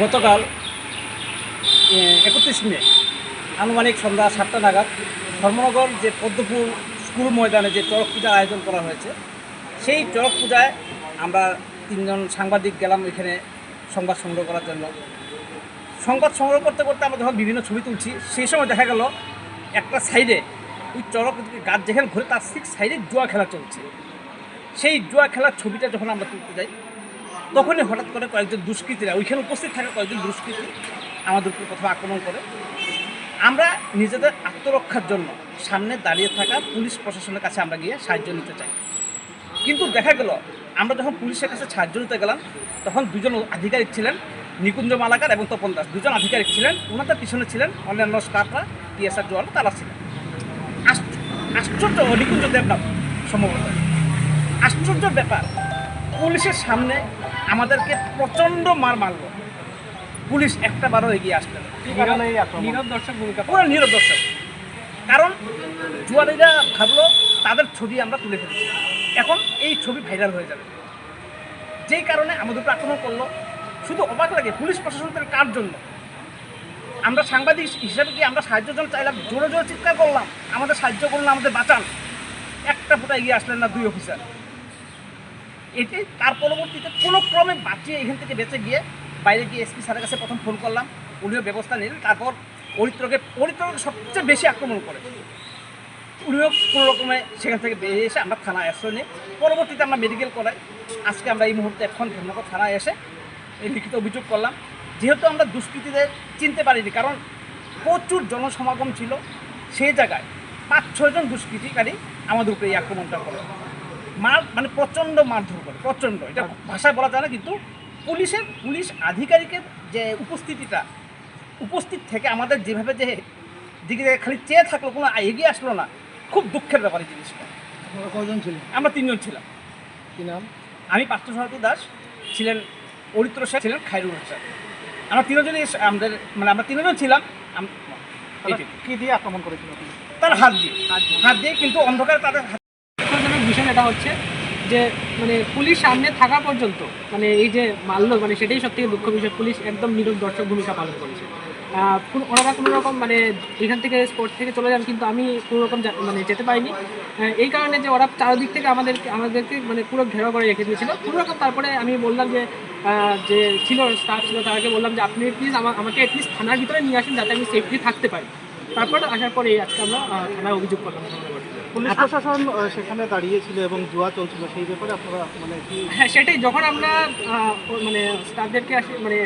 গতকাল 31 মে আনুমানিক সন্ধ্যা 7টা নাগাদ ধর্মনগর যে পদ্মপুর স্কুল ময়দানে যে চড়ক পূজার আয়োজন করা হয়েছে, সেই চড়ক পূজায় আমরা 3 জন সাংবাদিক গেলাম এখানে সংবাদ সংগ্রহ করার জন্য। সংবাদ সংগ্রহ করতে করতে আমরা যখন বিভিন্ন ছবি তুলছি, সেই সময় দেখা গেল একটা সাইডে ওই চড়ক গাছ যেখানে ঘুরে তার ঠিক সাইডে জুয়া খেলা চলছে। সেই জুয়া খেলার ছবিটা যখন আমরা তুলতে যাই, তখনই হঠাৎ করে কয়েকজন দুষ্কৃতীরা, ওইখানে উপস্থিত থাকা কয়েকজন দুষ্কৃতী আমাদের উপর প্রথমে আক্রমণ করে। আমরা নিজেদের আত্মরক্ষার জন্য সামনে দাঁড়িয়ে থাকা পুলিশ প্রশাসনের কাছে আমরা গিয়ে সাহায্য নিতে চাই, কিন্তু দেখা গেল আমরা যখন পুলিশের কাছে সাহায্য নিতে গেলাম, তখন দুজন আধিকারিক ছিলেন, নিকুঞ্জ মালাকার এবং তপন দাস, দুজন আধিকারিক ছিলেন। ওনাদের পিছনে ছিলেন অন্যান্য স্টাফরা, টিএসআর জওয়ান, তারা ছিলেন। আশ্চর্য, নিকুঞ্জ দেবনাথ সম্ভবত। আশ্চর্য ব্যাপার, পুলিশের সামনে আমাদেরকে প্রচণ্ড মার মারল। পুলিশ একটা বারও এগিয়ে আসলেন। নীরব দর্শক ভূমিকা, পুরো নীরব দর্শক। কারণ জুয়ারিরা ভাবলো তাদের ছবি আমরা তুলে ফেলেছি, এখন এই ছবি ভাইরাল হয়ে যাবে। যেই কারণে আমাদের উপর আক্রমণ করলো। শুধু অবাক লাগে পুলিশ প্রশাসনের কার জন্য। আমরা সাংবাদিক হিসেবে কি আমরা সাহায্যের জন্য চাইলাম, জোরে জোরে চিৎকার করলাম, আমাদের সাহায্য করুন, আমাদের বাঁচান। একটা ফোঁটা এগিয়ে আসলেন না দুই অফিসার। এটি তার পরবর্তীতে কোনো ক্রমে বাঁচিয়ে এখান থেকে বেঁচে গিয়ে বাইরে গিয়ে এসপি স্যারের কাছে প্রথম ফোন করলাম, উনিও ব্যবস্থা নিলেন। তারপর পরিত্রকে সবচেয়ে বেশি আক্রমণ করে উনিও কোনো রকমে সেখান থেকে বেরিয়ে এসে আমরা থানায় আশ্রয় নিই। পরবর্তীতে আমরা মেডিকেল করাই। আজকে আমরা এই মুহূর্তে এখন ধর্মনগর থানায় এসে এই লিখিত অভিযোগ করলাম। যেহেতু আমরা দুষ্কৃতীদের চিনতে পারিনি, কারণ প্রচুর জনসমাগম ছিল, সেই জায়গায় 5-6 জন দুষ্কৃতিকারী আমাদের উপরে এই আক্রমণটা করে, মানে প্রচণ্ড মারধর করে, প্রচণ্ড। এটা ভাষায় বলা যায় না, কিন্তু পুলিশ আধিকারিকের যে উপস্থিত থেকে আমাদের যেভাবে যে দিকে খালি চেয়ে থাকলো, কোনো এগিয়ে আসলো না, খুব দুঃখের ব্যাপার এই জিনিসটা। কজন ছিলেন? আমরা 3 জন ছিলাম। কি নাম? আমি পার্থসারথী দাস ছিলেন, অরিত্র স্যার ছিলেন, খায়রুল স্যার। আমরা 3 জনই আমাদের আমরা 3 জন ছিলাম। কি দিয়ে আক্রমণ করেছিল? তার হাত দিয়ে, কিন্তু অন্ধকারে তাদের দুঃখজনক বিষয় এটা হচ্ছে যে মানে পুলিশ সামনে থাকা পর্যন্ত মানে এই যে মারলো, মানে সেটাই সব থেকে দুঃখ বিষয়। পুলিশ একদম নীরব দর্শক ভূমিকা পালন করেছে। ওনারা কোনো রকম মানে এখান থেকে স্পট থেকে চলে যান, কিন্তু আমি কোনো রকম মানে যেতে পারিনি। এই কারণে যে ওরা চারদিক থেকে আমাদেরকে মানে পুরো ঘেরাও করে রেখে দিয়েছিল কোনো রকম। তারপরে আমি বললাম যে ছিল স্টাফ ছিল, তাদেরকে বললাম যে আপনি প্লিজ আমাকে অ্যাটলিস্ট থানার ভিতরে নিয়ে আসেন, যাতে আমি সেফলি থাকতে পারি। তারপর আসার পরে আজকে আমরা থানায় অভিযোগ করলাম। পুলিশ প্রশাসন সেখানে দাঁড়িয়েছিল এবং জুয়া চলছিল, সেই ব্যাপারে আপনারা মানে কি? হ্যাঁ, সেটাই। যখন আমরা মানে স্টাফদেরকে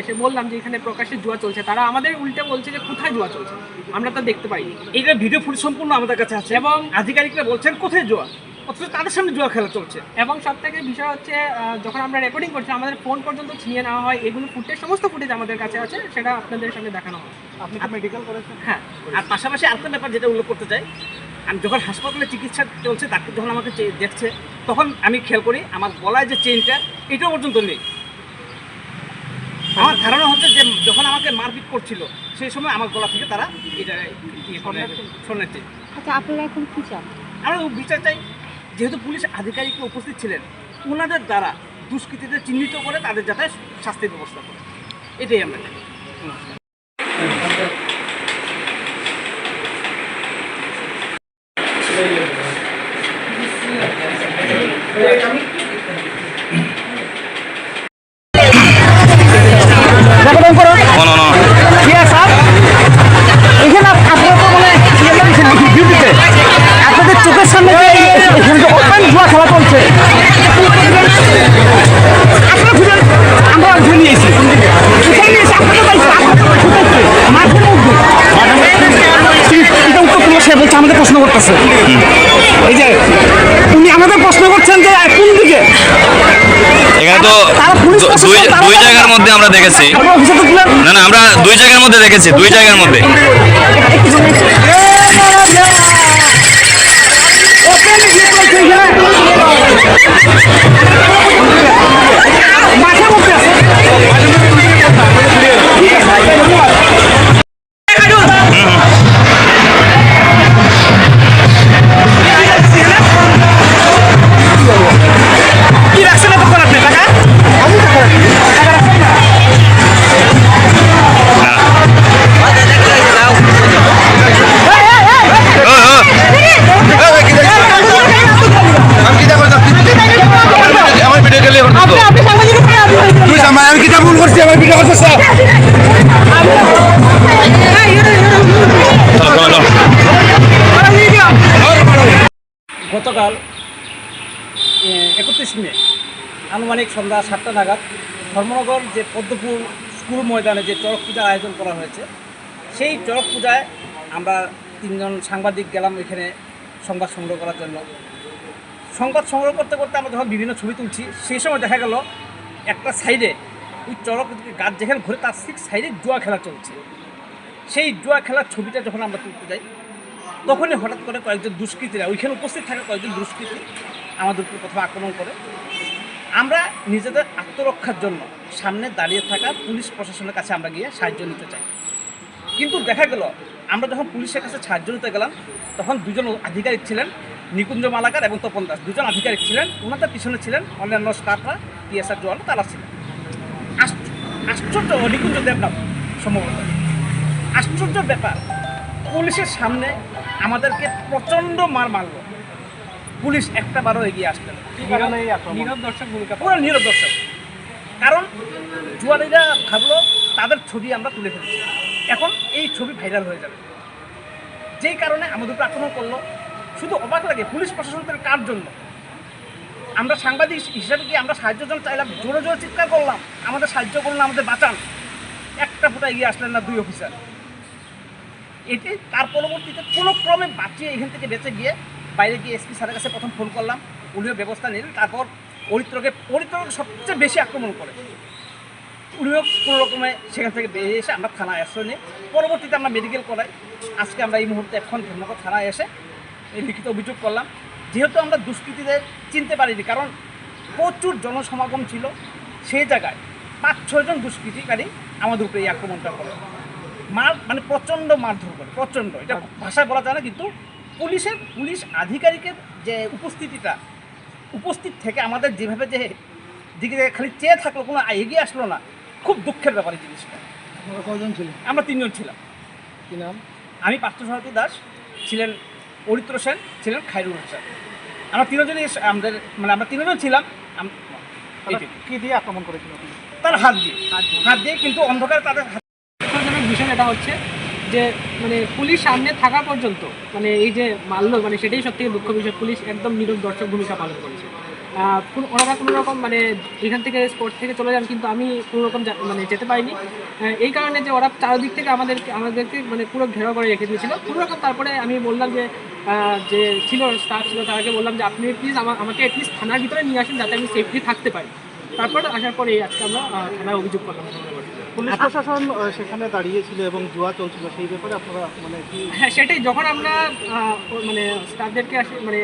এসে বললাম যে এখানে প্রকাশ্যে জুয়া চলছে, তারা আমাদের উল্টে বলছে যে কোথায় জুয়া চলছে, আমরা তা দেখতে পাইনি। এইটা ভিডিও ফুটেজ সম্পূর্ণ আমাদের কাছে আছে এবং আধিকারিকরা বলছেন কোথায় জুয়া, অথচ তাদের সামনে জুয়া খেলা চলছে। এবং সব থেকে বিষয় হচ্ছে যখন আমরা রেকর্ডিং করছি, আমাদের ফোন পর্যন্ত ছিনিয়ে নেওয়া হয়। এগুলো সমস্ত ফুটেজ আমাদের কাছে আছে, সেটা আপনাদের সামনে দেখানো হয়। আপনি মেডিকেল করেছেন? হ্যাঁ। আর পাশাপাশি আরেকটা ব্যাপার যেটা উল্লেখ করতে চাই, আমি যখন হাসপাতালে চিকিৎসা চলছে, ডাক্তার যখন আমাকে দেখছে, তখন আমি খেয়াল করি আমার গলায় যে চেইনটা, এটাও পর্যন্ত নেই। আমার ধারণা হচ্ছে যে যখন আমাকে মারপিট করছিল, সেই সময় আমার গলা থেকে তারা এটা স্বর্ণের চেইন। আচ্ছা, আপনারা এখন কি চান? আমরা বিচার চাই। যেহেতু পুলিশ আধিকারিকরা উপস্থিত ছিলেন, ওনাদের দ্বারা দুষ্কৃতীদের চিহ্নিত করে তাদের যাতে শাস্তির ব্যবস্থা করে, এটাই আমরা চাই। আপনাদের চোখের সামনে জুয়া খেলা চলছে, আমরা নিয়েছি আমাদের প্রশ্ন করতেছে। এই যে উনি আমাদের প্রশ্ন করছেন যে কোন দিকে, এখানে তো দুই জায়গার মধ্যে আমরা দেখেছি। না, আমরা 2 জায়গার মধ্যে দেখেছি, 2 জায়গার মধ্যে। কি রাখছেন? আমার ভিডিও করছে স্যার। গতকাল 31 মে আনুমানিক সন্ধ্যা 7টা নাগাদ ধর্মনগর যে পদ্মপুর স্কুল ময়দানে যে চড়ক পূজার আয়োজন করা হয়েছে, সেই চড়ক পূজায় আমরা 3 জন সাংবাদিক গেলাম এখানে সংবাদ সংগ্রহ করার জন্য। সংবাদ সংগ্রহ করতে করতে আমরা যখন বিভিন্ন ছবি তুলছি, সেই সময় দেখা গেল একটা সাইডে ওই চড়ক গাছ যেখানে ঘুরে তার ঠিক সাইডে জুয়া খেলা চলছে। সেই জুয়া খেলার ছবিটা যখন আমরা তুলতে যাই, তখনই হঠাৎ করে কয়েকজন দুষ্কৃতীরা, ওইখানে উপস্থিত থাকা কয়েকজন দুষ্কৃতী আমাদের উপর প্রথমে আক্রমণ করে। আমরা নিজেদের আত্মরক্ষার জন্য সামনে দাঁড়িয়ে থাকা পুলিশ প্রশাসনের কাছে আমরা গিয়ে সাহায্য নিতে চাই, কিন্তু দেখা গেল আমরা যখন পুলিশের কাছে সাহায্য নিতে গেলাম, তখন 2 জন আধিকারিক ছিলেন, নিকুঞ্জ মালাকার এবং তপন দাস, 2 জন আধিকারিক ছিলেন। ওনাদের পিছনে ছিলেন অন্যান্য স্টাফরা, পিএসআর জওয়ান, তারা ছিলেন। আশ্চর্য, নিকুঞ্জ দেবনাথ সম্ভবত। আশ্চর্য ব্যাপার, পুলিশের সামনে আমাদেরকে প্রচণ্ড মার মারল। পুলিশ একটা বারও এগিয়ে আসলেন, নীরব দর্শক ভূমিকা পুরো নীরব দর্শক। কারণ জুয়ারিরা ভাবলো তাদের ছবি আমরা তুলে ফেলেছি, এখন এই ছবি ভাইরাল হয়ে যাবে। যেই কারণে আমাদের উপর আক্রমণ করলো। শুধু অবাক লাগে পুলিশ প্রশাসনের কার জন্য। আমরা সাংবাদিক হিসাবে কি আমরা সাহায্যের জন্য চাইলাম, জোরে জোরে চিৎকার করলাম, আমাদের সাহায্য করুন, আমাদের বাঁচান। একটা ফুটা এগিয়ে আসলেন না 2 অফিসার। এটি তার পরবর্তীতে কোনো ক্রমে বাঁচিয়ে এখান থেকে বেঁচে গিয়ে বাইরে গিয়ে এসপি স্যারের কাছে প্রথম ফোন করলাম, উনিও ব্যবস্থা নিলেন। তারপর পরিত্রকে সবচেয়ে বেশি আক্রমণ করে, উনিও কোনো রকমে সেখান থেকে বেরিয়ে এসে আমরা থানায় আশ্রয় নিই। পরবর্তীতে আমরা মেডিকেল করাই। আজকে আমরা এই মুহূর্তে এখন ধর্মনগর থানায় এসে এই লিখিত অভিযোগ করলাম। যেহেতু আমরা দুষ্কৃতীদের চিনতে পারিনি, কারণ প্রচুর জনসমাগম ছিল, সেই জায়গায় 5-6 জন দুষ্কৃতিকারী আমাদের উপরে এই আক্রমণটা করে। মানে প্রচণ্ড মারধর করে, প্রচণ্ড, এটা ভাষায় বলা যায় না। কিন্তু পুলিশ আধিকারিকের যে উপস্থিত থেকে আমাদের যেভাবে যে দিকে খালি চেয়ে থাকলো, কোনো এগিয়ে আসলো না, খুব দুঃখের ব্যাপার এই জিনিসটা। কজন ছিল? আমরা 3 জন ছিলাম। কি নাম? আমি পার্থসারথী দাস, ছিলেন পরিত্র সেন, ছিলেন খায়রুল হোসেন। আমরা 3 জনই আমরা 3 জন ছিলাম। কি দিয়ে আক্রমণ করেছিল? তার হাত দিয়ে, কিন্তু অন্ধকারে তাদের দুঃখজনক বিষয় এটা হচ্ছে যে মানে পুলিশ সামনে থাকা পর্যন্ত মানে এই যে মারলো, মানে সেটাই সবথেকে দুঃখ বিষয়। পুলিশ একদম নীরব দর্শক ভূমিকা পালন করেছে। ওনারা কোনো রকম মানে এখান থেকে স্পট থেকে চলে যান, কিন্তু আমি কোনো রকম মানে যেতে পারিনি। এই কারণে যে ওরা চারদিক থেকে আমাদেরকে মানে পুরো ঘেরাও করে রেখে দিয়েছিল কোনো রকম। তারপরে আমি বললাম যে স্টাফ ছিল, তাদেরকে বললাম যে আপনি প্লিজ আমাকে অ্যাটলিস্ট থানার ভিতরে নিয়ে আসেন, যাতে আমি সেফলি থাকতে পারি। তারপর আসার পরে আজকে আমরা থানায় অভিযোগ করলাম। পুলিশ প্রশাসন সেখানে দাঁড়িয়েছিল এবং জুয়া চলছিল, সেই ব্যাপারে আপনারা মানে কি? হ্যাঁ, সেটাই। যখন আমরা মানে স্টাফদেরকে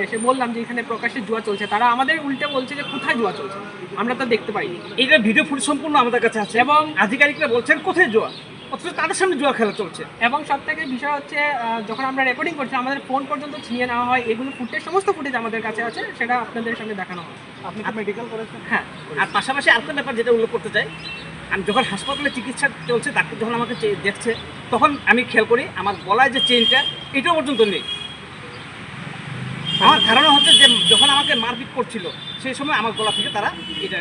এসে বললাম যে এখানে প্রকাশ্যে জুয়া চলছে, তারা আমাদের উল্টে বলছে যে কোথায় জুয়া চলছে, আমরা তো দেখতে পাইনি। এইটা ভিডিও ফুটেজ সম্পূর্ণ আমাদের কাছে আছে এবং আধিকারিকরা বলছেন কোথায় জুয়া, অথচ তাদের সামনে জুয়া খেলা চলছে। এবং সব থেকে বিষয় হচ্ছে যখন আমরা রেকর্ডিং করছি, আমাদের ফোন পর্যন্ত ছিনিয়ে নেওয়া হয়। এগুলো সমস্ত ফুটেজ আমাদের কাছে আছে, সেটা আপনাদের সামনে দেখানো হয়। আপনি কি মেডিকেল করেছেন? হ্যাঁ, আর পাশাপাশি আরেকটা ব্যাপার যেটা উল্লেখ করতে চাই, আমি যখন হাসপাতালে চিকিৎসা চলছে, ডাক্তার যখন আমাকে দেখছে, তখন আমি খেয়াল করি আমার গলায় যে চেইনটা, এটাও পর্যন্ত নেই। আমার ধারণা হচ্ছে যে যখন আমাকে মারপিট করছিল, সেই সময় আমার গলা থেকে তারা এটা